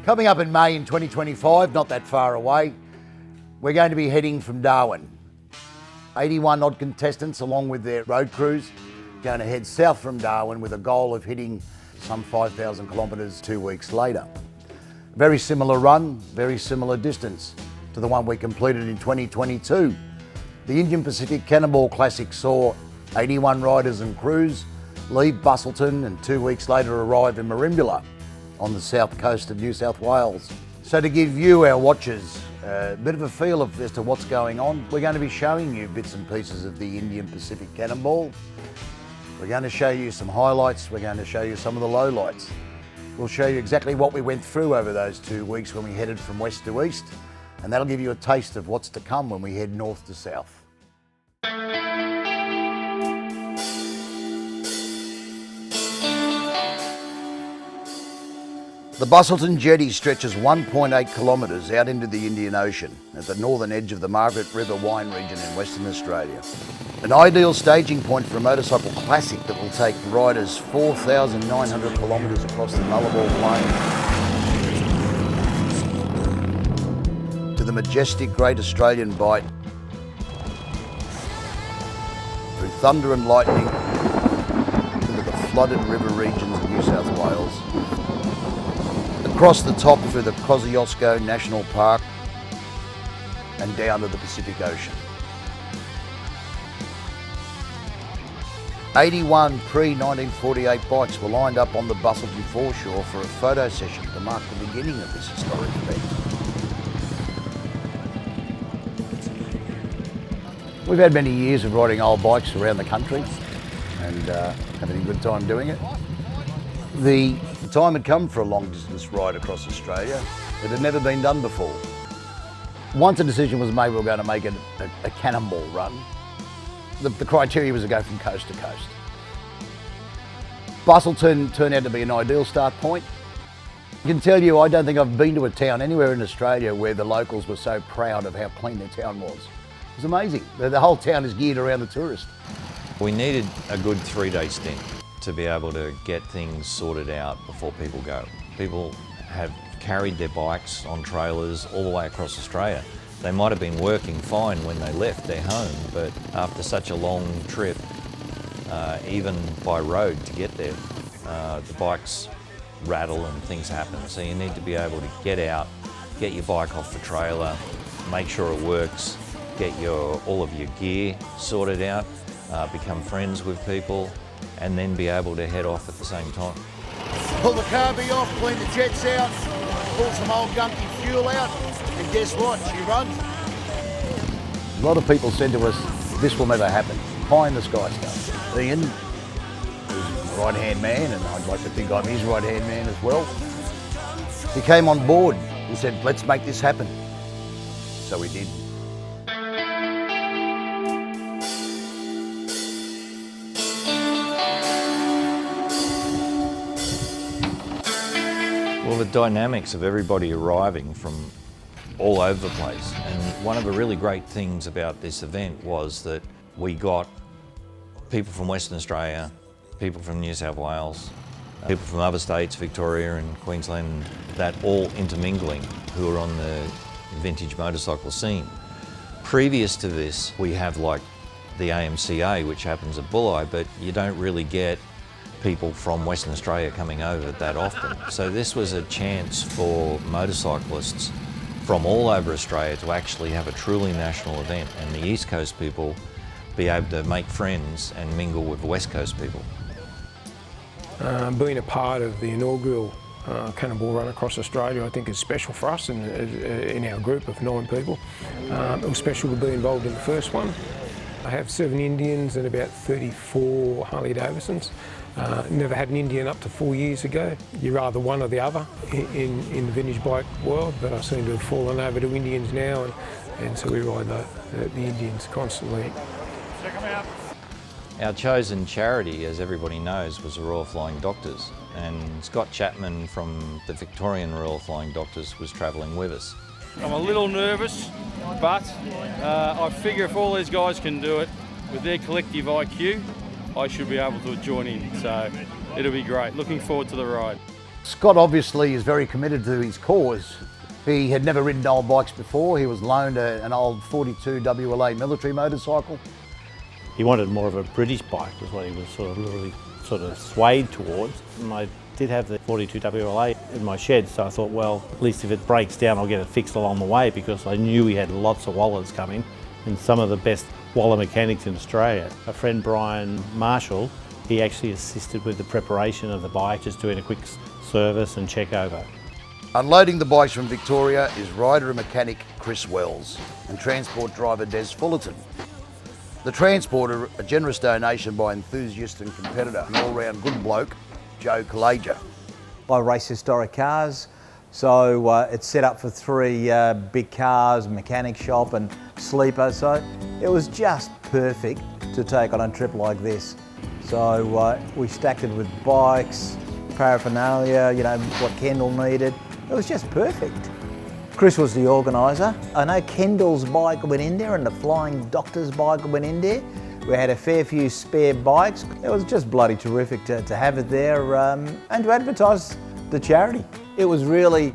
Coming up in May in 2025, not that far away, we're going to be heading from Darwin. 81 odd contestants along with their road crews going to head south from Darwin with a goal of hitting some 5,000 kilometres 2 weeks later. Very similar run, very similar distance to the one we completed in 2022. The Indian Pacific Cannonball Classic saw 81 riders and crews leave Busselton and 2 weeks later arrive in Merimbula on the south coast of New South Wales. So to give you, our watchers, a bit of a feel as to what's going on, we're going to be showing you bits and pieces of the Indian Pacific Cannonball. We're going to show you some highlights, we're going to show you some of the lowlights. We'll show you exactly what we went through over those 2 weeks when we headed from west to east, and that'll give you a taste of what's to come when we head north to south. The Busselton Jetty stretches 1.8 kilometres out into the Indian Ocean at the northern edge of the Margaret River wine region in Western Australia. An ideal staging point for a motorcycle classic that will take riders 4,900 kilometres across the Nullarbor Plain to the majestic Great Australian Bight, through thunder and lightning into the flooded river regions of New South Wales, across the top through the Kosciuszko National Park and down to the Pacific Ocean. 81 pre-1948 bikes were lined up on the Busselton foreshore for a photo session to mark the beginning of this historic event. We've had many years of riding old bikes around the country and having a good time doing it. The time had come for a long distance ride across Australia. It had never been done before. Once a decision was made we were going to make it a cannonball run, the criteria was to go from coast to coast. Busselton turned out to be an ideal start point. I can tell you, I don't think I've been to a town anywhere in Australia where the locals were so proud of how clean their town was. It was amazing. The whole town is geared around the tourist. We needed a good 3-day stint to be able to get things sorted out before people go. People have carried their bikes on trailers all the way across Australia. They might have been working fine when they left their home, but after such a long trip, even by road to get there, the bikes rattle and things happen. So you need to be able to get out, get your bike off the trailer, make sure it works, get all of your gear sorted out, become friends with people, and then be able to head off at the same time. Pull the carby off, clean the jets out, pull some old gunky fuel out, and guess what? She runs. A lot of people said to us, this will never happen. Pie in the sky stuff. Ian, who's my right-hand man, and I'd like to think I'm his right-hand man as well, he came on board and said, let's make this happen. So we did. Well, the dynamics of everybody arriving from all over the place, and one of the really great things about this event was that we got people from Western Australia, people from New South Wales, people from other states, Victoria and Queensland, that all intermingling who are on the vintage motorcycle scene. Previous to this, we have like the AMCA, which happens at Bulli, but you don't really get people from Western Australia coming over that often. So this was a chance for motorcyclists from all over Australia to actually have a truly national event, and the East Coast people be able to make friends and mingle with the West Coast people. Being a part of the inaugural Cannonball run across Australia, I think is special for us in our group of 9 people. It was special to be involved in the first one. I have 7 Indians and about 34 Harley Davidsons. Never had an Indian up to 4 years ago. You're either one or the other in the vintage bike world, but I seem to have fallen over to Indians now, and so we ride the Indians constantly. Check them out. Our chosen charity, as everybody knows, was the Royal Flying Doctors, and Scott Chapman from the Victorian Royal Flying Doctors was travelling with us. I'm a little nervous, but I figure if all these guys can do it with their collective IQ, I should be able to join in, so it'll be great. Looking forward to the ride. Scott obviously is very committed to his cause. He had never ridden old bikes before. He was loaned an old 42 WLA military motorcycle. He wanted more of a British bike, was what he was sort of swayed towards. And I did have the 42 WLA in my shed, so I thought, well, at least if it breaks down, I'll get it fixed along the way, because I knew we had lots of wallers coming and some of the best waller mechanics in Australia. A friend, Brian Marshall, he actually assisted with the preparation of the bike, just doing a quick service and check over. Unloading the bikes from Victoria is rider and mechanic Chris Wells and transport driver Des Fullerton. The transporter, a generous donation by enthusiast and competitor, an all-round good bloke, Joe Kalaja. I race historic cars, so it's set up for 3 big cars, mechanic shop and sleeper, so it was just perfect to take on a trip like this. So we stacked it with bikes, paraphernalia, you know, what Kendall needed. It was just perfect. Chris was the organiser. I know Kendall's bike went in there and the Flying Doctor's bike went in there. We had a fair few spare bikes. It was just bloody terrific to have it there and to advertise the charity. It was really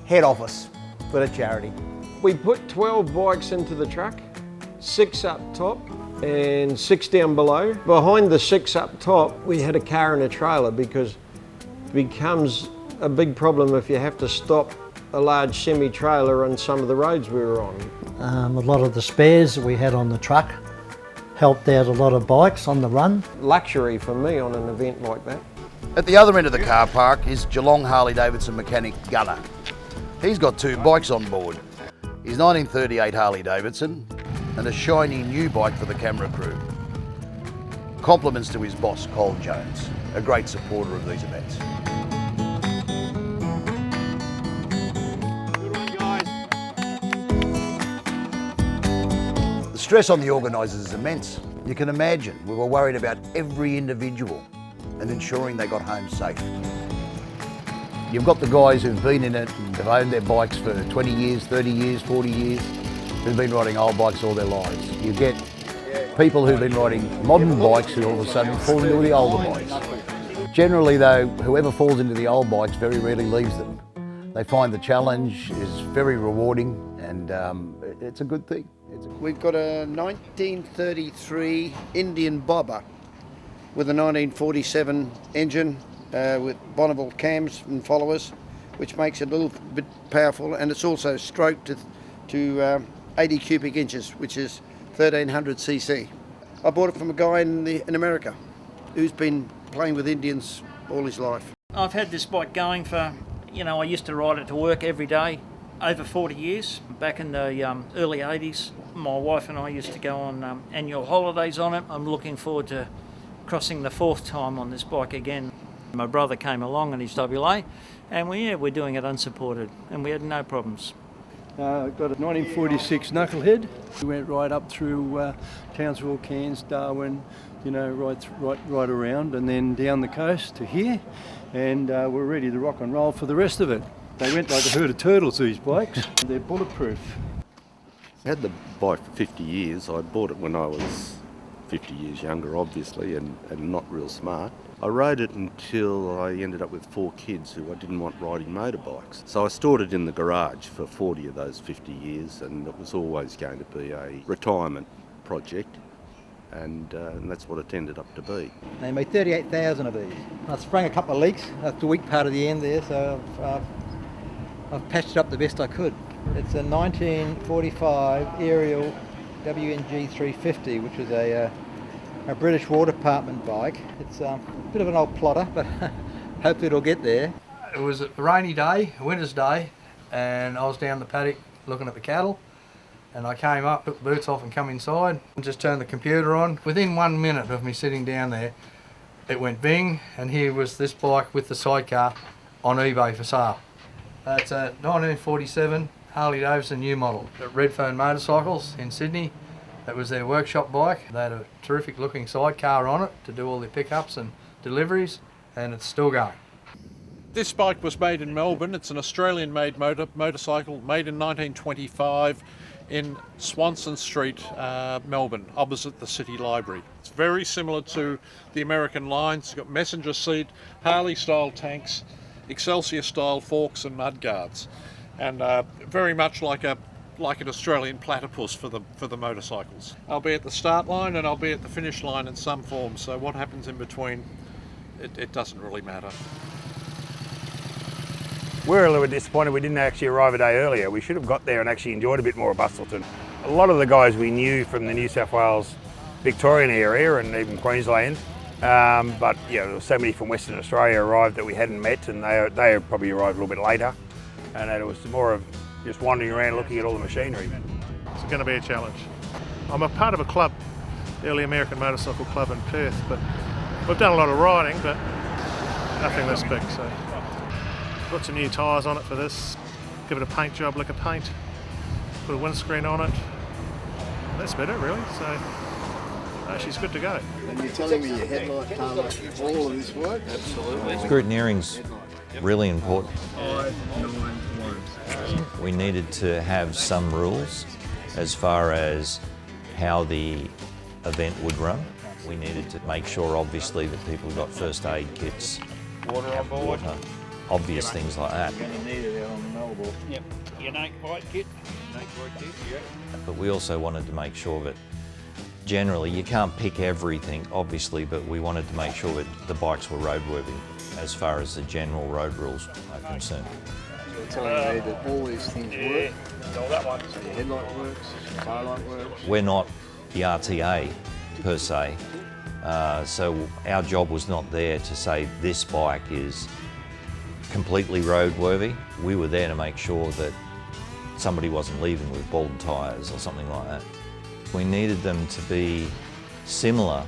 head office for the charity. We put 12 bikes into the truck, 6 up top and 6 down below. Behind the 6 up top, we had a car and a trailer, because it becomes a big problem if you have to stop a large semi-trailer on some of the roads we were on. A lot of the spares that we had on the truck helped out a lot of bikes on the run. Luxury for me on an event like that. At the other end of the car park is Geelong Harley-Davidson mechanic Gunner. He's got 2 bikes on board. His 1938 Harley-Davidson and a shiny new bike for the camera crew. Compliments to his boss, Cole Jones, a great supporter of these events. The stress on the organisers is immense. You can imagine we were worried about every individual and ensuring they got home safe. You've got the guys who've been in it and have owned their bikes for 20 years, 30 years, 40 years, who've been riding old bikes all their lives. You get people who've been riding modern bikes who all of a sudden fall into the older bikes. Generally though, whoever falls into the old bikes very rarely leaves them. They find the challenge is very rewarding, and it's a good thing. We've got a 1933 Indian bobber with a 1947 engine with Bonneville cams and followers, which makes it a little bit powerful, and it's also stroked to 80 cubic inches, which is 1300 cc. I bought it from a guy in America who's been playing with Indians all his life. I've had this bike going for, I used to ride it to work every day, over 40 years. Back in the early 80s, my wife and I used to go on annual holidays on it. I'm looking forward to crossing the 4th time on this bike again. My brother came along in his WA, and we're doing it unsupported, and we had no problems. I've got a 1946 Knucklehead. We went right up through Townsville, Cairns, Darwin, right around, and then down the coast to here, and we're ready to rock and roll for the rest of it. They went like a herd of turtles, these bikes. They're bulletproof. I had the bike for 50 years. I bought it when I was 50 years younger, obviously, and not real smart. I rode it until I ended up with 4 kids who I didn't want riding motorbikes. So I stored it in the garage for 40 of those 50 years, and it was always going to be a retirement project, and that's what it ended up to be. They made 38,000 of these. I sprang a couple of leaks at the weak part of the end there, so I've patched it up the best I could. It's a 1945 Ariel WNG 350, which was a British War Department bike. It's a bit of an old plotter, but hopefully it'll get there. It was a rainy day, a winter's day, and I was down the paddock looking at the cattle, and I came up, took the boots off and come inside and just turned the computer on. Within 1 minute of me sitting down there, it went bing, and here was this bike with the sidecar on eBay for sale. It's a 1947 Harley-Davidson new model at Redfern Motorcycles in Sydney. That was their workshop bike. They had a terrific looking sidecar on it to do all their pickups and deliveries, and it's still going. This bike was made in Melbourne. It's an Australian-made motorcycle, made in 1925 in Swanston Street, Melbourne, opposite the City Library. It's very similar to the American lines. It's got messenger seat, Harley-style tanks, Excelsior-style forks and mudguards, and very much like an Australian platypus for the motorcycles. I'll be at the start line and I'll be at the finish line in some form, so what happens in between, it doesn't really matter. We're a little bit disappointed we didn't actually arrive a day earlier. We should have got there and actually enjoyed a bit more of Bustleton. A lot of the guys we knew from the New South Wales Victorian area and even Queensland, but yeah, there were so many from Western Australia arrived that we hadn't met, and they probably arrived a little bit later, and it was more of just wandering around looking at all the machinery. It's going to be a challenge. I'm a part of a club, the Early American Motorcycle Club in Perth, but we've done a lot of riding, but nothing this big. So put some new tyres on it for this, give it a paint job, lick of paint, put a windscreen on it. That's better, really. So she's good to go. And you're telling me your headlight can't do all of this work? Absolutely. Scrutineering's really important. 591. We needed to have some rules as far as how the event would run. We needed to make sure, obviously, that people got first aid kits, water on board, obvious things like that. You're going to need it out on the Melbourne. Yep. Your snake bite kit. Yeah. But we also wanted to make sure that generally, you can't pick everything, obviously, but we wanted to make sure that the bikes were roadworthy as far as the general road rules are concerned. You're telling me that all these things work? So your headlight works, your taillight works? We're not the RTA per se, so our job was not there to say this bike is completely roadworthy. We were there to make sure that somebody wasn't leaving with bald tyres or something like that. We needed them to be similar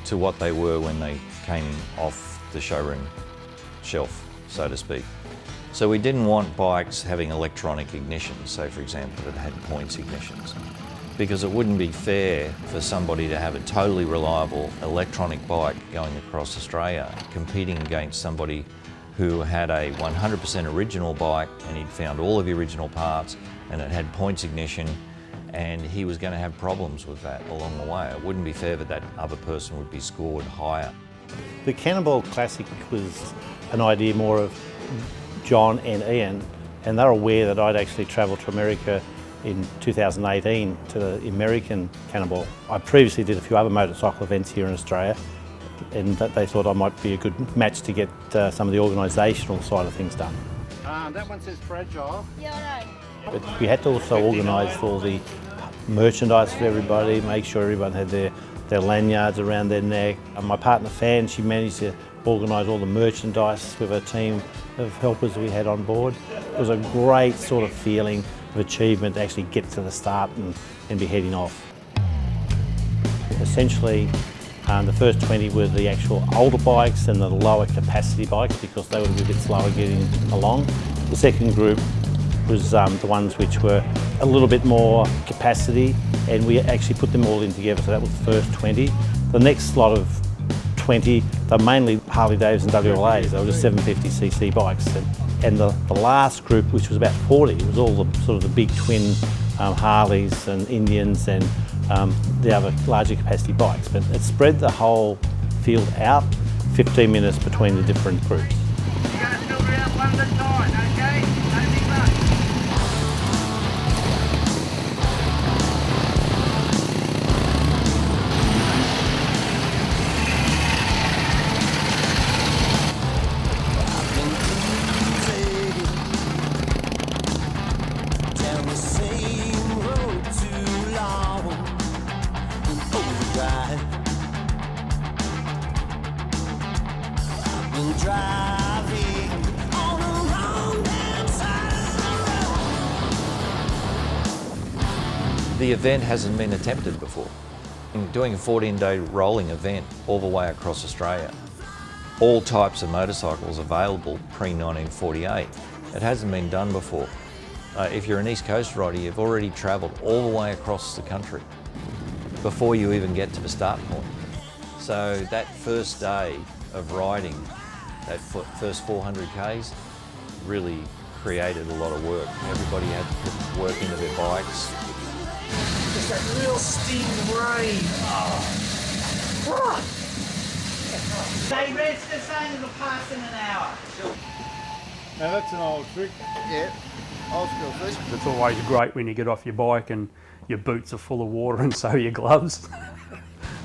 to what they were when they came off the showroom shelf, so to speak. So we didn't want bikes having electronic ignitions, say for example that had points ignitions, because it wouldn't be fair for somebody to have a totally reliable electronic bike going across Australia competing against somebody who had a 100% original bike and he'd found all of the original parts and it had points ignition, and he was going to have problems with that along the way. It wouldn't be fair that that other person would be scored higher. The Cannonball Classic was an idea more of John and Ian, and they're aware that I'd actually travelled to America in 2018 to the American Cannonball. I previously did a few other motorcycle events here in Australia, and that they thought I might be a good match to get some of the organisational side of things done. That one says fragile. Yeah, I know. But we had to also organise all the merchandise for everybody, make sure everyone had their lanyards around their neck. And my partner Fan, she managed to organise all the merchandise with a team of helpers we had on board. It was a great sort of feeling of achievement to actually get to the start and be heading off. Essentially, the first 20 were the actual older bikes and the lower capacity bikes because they would be a bit slower getting along. The second group was the ones which were a little bit more capacity, and we actually put them all in together, so that was the first 20. The next lot of 20, they're mainly Harley-Davidson WLAs, they were just 750cc bikes. And the last group, which was about 40, was all the sort of the big twin Harleys and Indians and the other larger capacity bikes. But it spread the whole field out, 15 minutes between the different groups. You're going to fill it out one at a time, okay? Don't be rushed. The event hasn't been attempted before. In doing a 14-day rolling event all the way across Australia, all types of motorcycles available pre-1948. It hasn't been done before. If you're an East Coast rider, you've already travelled all the way across the country before you even get to the start point. So that first day of riding, that first 400 Ks, really created a lot of work. Everybody had to put work into their bikes. Just that real steam rain. Oh. They rest the same as a pass in an hour. Now that's an old trick. Yeah, old school fish. It's always great when you get off your bike and your boots are full of water and so are your gloves.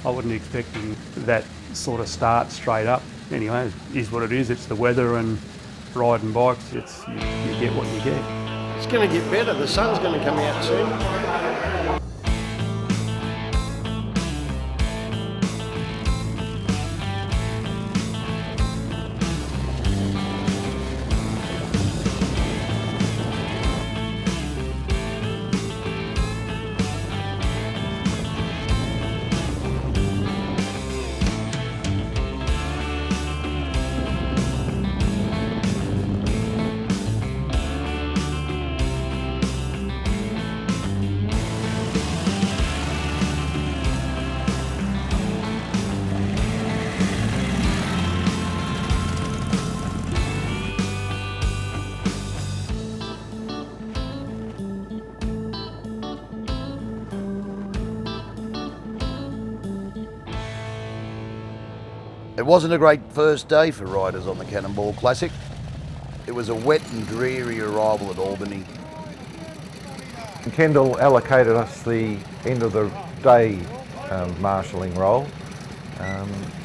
I wasn't expecting that sort of start straight up. Anyway, it is what it is. It's the weather and riding bikes. You get what you get. It's going to get better. The sun's going to come out soon. It wasn't a great first day for riders on the Cannonball Classic. It was a wet and dreary arrival at Albany. Kendall allocated us the end of the day marshalling role,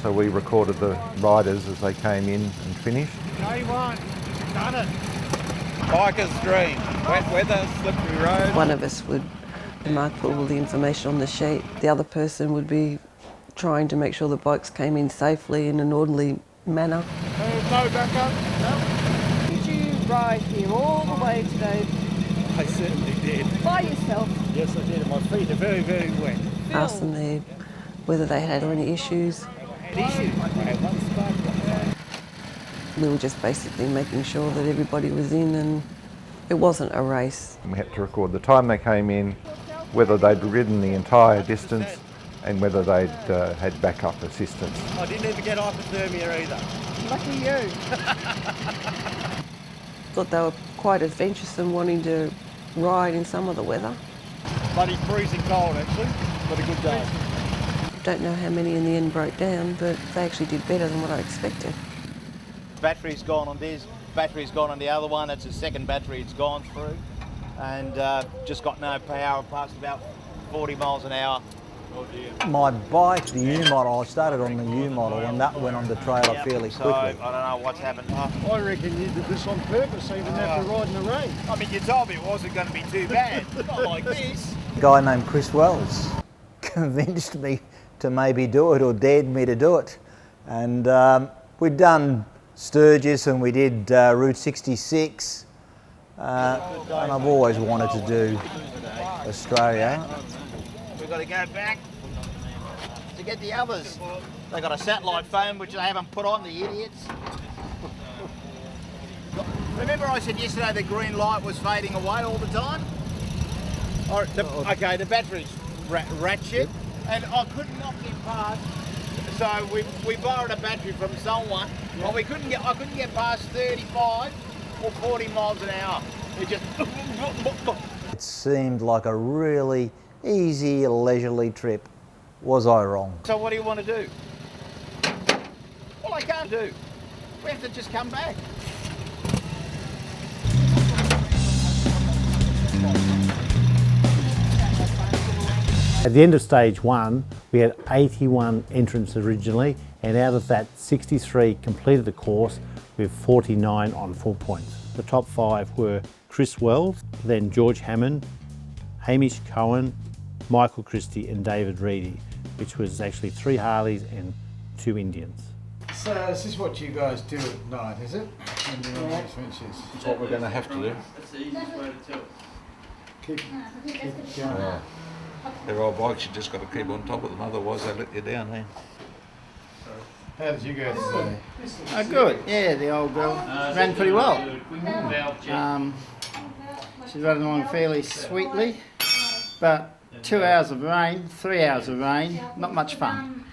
so we recorded the riders as they came in and finished. K1, done it. Biker's dream, wet weather, slippery road. One of us would mark all the information on the sheet. The other person would be trying to make sure the bikes came in safely in an orderly manner. No backup? No. Did you ride here all the way today? I certainly did. By yourself? Yes, I did. And my feet are very, very wet. Asked them whether they had any issues. We were just basically making sure that everybody was in, and it wasn't a race. We had to record the time they came in, whether they'd ridden the entire distance, and whether they'd had backup assistance. I didn't even get hypothermia either. Lucky you. Thought they were quite adventuresome, wanting to ride in some of the weather. Bloody freezing cold actually, but a good day. Don't know how many in the end broke down, but they actually did better than what I expected. Battery's gone on this, battery's gone on the other one. That's the second battery it's gone through, and just got no power past about 40 miles an hour. Oh dear. My bike, the U model, I started on the U model and that went on the trailer fairly quickly. I don't know what's happened. I reckon you did this on purpose, so you didn't have to ride in the rain. I mean, you told me it wasn't going to be too bad. Not like this. A guy named Chris Wells convinced me to maybe do it, or dared me to do it. And we'd done Sturgis and we did Route 66. And I've always wanted to do Australia. We've got to go back to get the others. They've got a satellite phone which they haven't put on, the idiots. Remember I said yesterday the green light was fading away all the time? Okay, the battery's ratchet, and I couldn't knock him past. So we borrowed a battery from someone, but I couldn't get past 35 or 40 miles an hour. It just... It seemed like a really easy, leisurely trip. Was I wrong? So what do you want to do? Well, I can't do. We have to just come back. At the end of stage one, we had 81 entrants originally, and out of that, 63 completed the course with 49 on 4 points. The top 5 were Chris Wells, then George Hammond, Hamish Cohen, Michael Christie and David Reedy, which was actually 3 Harleys and 2 Indians. So this is what you guys do at night, is it? When you're on these ventures? It's what we're going to have to do. That's the easiest way to tell. Keep going. Yeah. They're old bikes, you just got to keep on top of them, otherwise they let you down, eh? How did you guys say? Good, yeah, the old girl ran pretty well. She's running along fairly sweetly, but 2 hours of rain, 3 hours of rain, not much fun.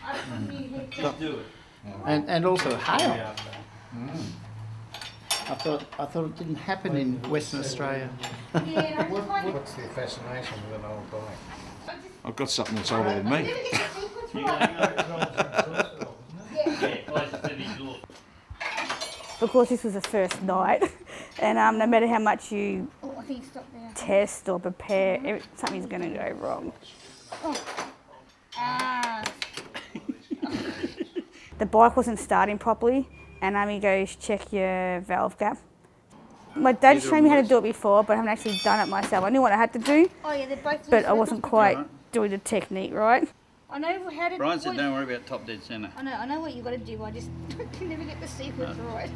And also hail. I thought it didn't happen in Western Australia. What's the fascination with an old bike? I've got something that's older than me. Of course, this was the first night, And no matter how much you Oh, I think stop there. test or prepare, something's going to go wrong. Oh. Ah. The bike wasn't starting properly, and he goes, check your valve gap. My dad showed me how to do it before, but I haven't actually done it myself. I knew what I had to do, Oh yeah, they're both. but I wasn't quite doing the technique right. I know how to. Brian said, "Don't worry about top dead centre." I know what you got to do. I just can never get the sequence right.